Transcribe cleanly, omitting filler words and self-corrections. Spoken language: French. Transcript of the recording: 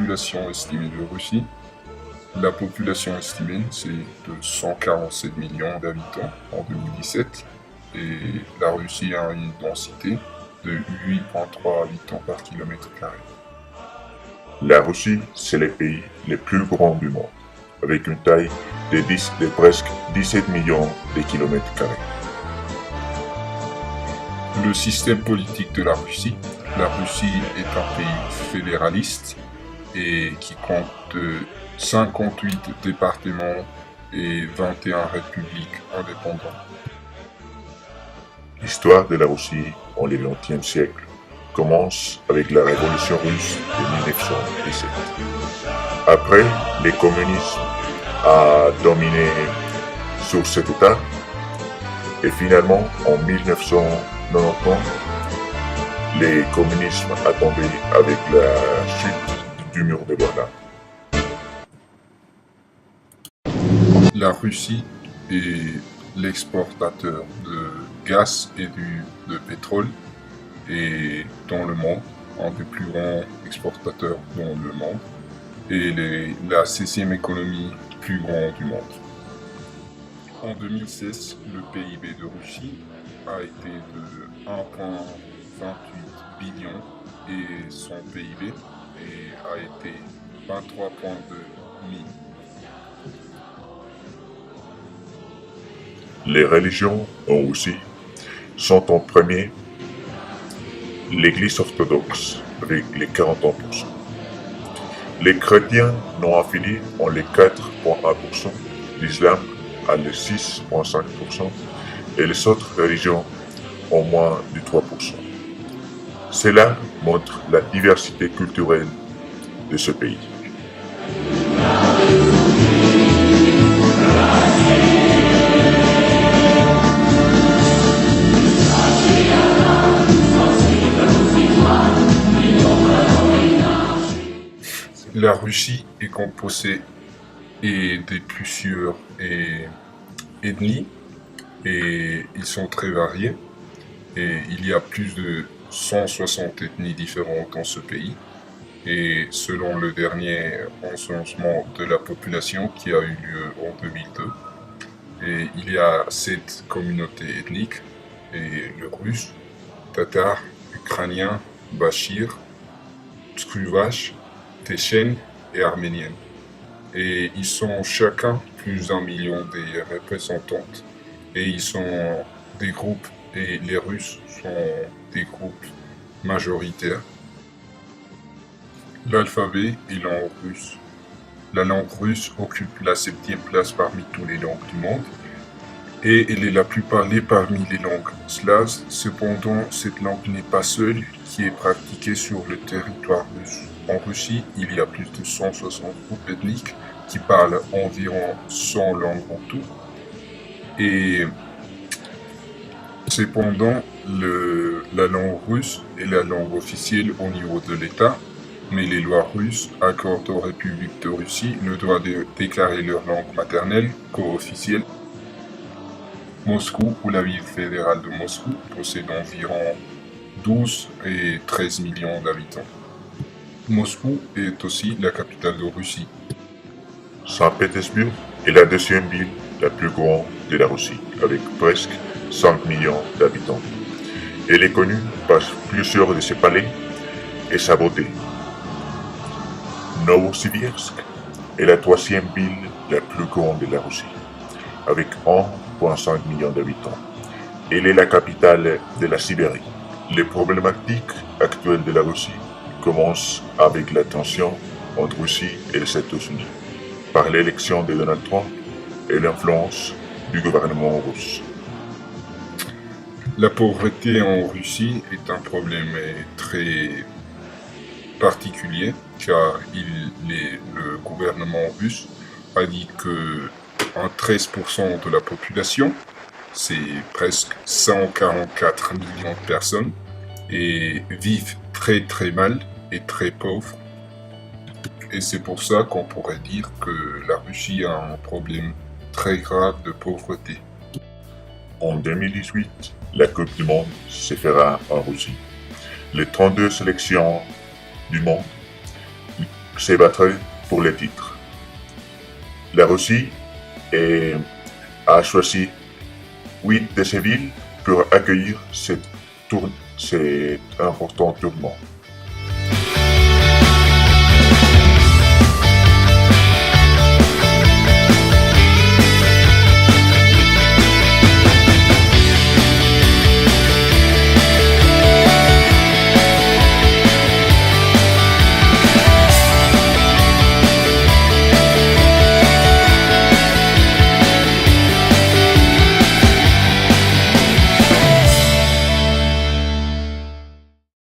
population estimée de Russie. La population estimée, c'est de 147 millions d'habitants en 2017 et la Russie a une densité de 8,3 habitants par kilomètre carré. La Russie, c'est le pays le plus grand du monde, avec une taille de presque 17 millions de kilomètres carrés. Le système politique de la Russie est un pays fédéraliste et qui compte 58 départements et 21 républiques indépendantes. L'histoire de la Russie au XXe siècle commence avec la révolution russe de 1917. Après, le communisme a dominé sur cet État et finalement, en 1991, le communisme a tombé avec la chute du mur de Berlin. La Russie est l'exportateur de gaz et de pétrole et dans le monde, un des plus grands exportateurs dans le monde, et la 6e économie plus grande du monde. En 2016, le PIB de Russie a été de 1,28 billion et son PIB a été 23,2 millions. Les religions en Russie sont en premier l'Église orthodoxe avec les 41%. Les chrétiens non affiliés ont les 4,1%, l'islam a les 6,5% et les autres religions ont moins de 3%. Cela montre la diversité culturelle de ce pays. La Russie est composée de plusieurs ethnies et ils sont très variés. Et il y a plus de 160 ethnies différentes dans ce pays. Et selon le dernier recensement de la population qui a eu lieu en 2002, et il y a 7 communautés ethniques, et le russe, tatar, ukrainien, bachir, tskruvache, tchétchène et arménienne. Et ils sont chacun plus d'1 million des représentantes. Et ils sont des groupes, et les Russes sont des groupes majoritaires. L'alphabet est langue russe. La langue russe occupe la 7e place parmi toutes les langues du monde. Et elle est la plus parlée parmi les langues slaves. Cependant, cette langue n'est pas seule qui est pratiquée sur le territoire russe. En Russie, il y a plus de 160 groupes ethniques qui parlent environ 100 langues en tout. Et cependant, la langue russe est la langue officielle au niveau de l'État, mais les lois russes accordent aux républiques de Russie le droit de déclarer leur langue maternelle co-officielle. Moscou, ou la ville fédérale de Moscou, possède environ 12 et 13 millions d'habitants. Moscou est aussi la capitale de Russie. Saint-Pétersbourg est la 2e ville la plus grande de la Russie, avec presque 5 millions d'habitants. Elle est connue par plusieurs de ses palais et sa beauté. Novosibirsk est la 3e ville la plus grande de la Russie, avec 1,5 million d'habitants. Elle est la capitale de la Sibérie. Les problématiques actuelles de la Russie commencent avec la tension entre Russie et les États-Unis, par l'élection de Donald Trump et l'influence du gouvernement russe. La pauvreté en Russie est un problème très particulier car le gouvernement russe a dit que 13% de la population, c'est presque 144 millions de personnes, et vivent très très mal et très pauvres. Et c'est pour ça qu'on pourrait dire que la Russie a un problème très grave de pauvreté. En 2018, la Coupe du Monde se fera en Russie. Les 32 sélections du monde se battre pour le titre. La Russie a choisi 8 de ces villes pour accueillir cet important tournoi.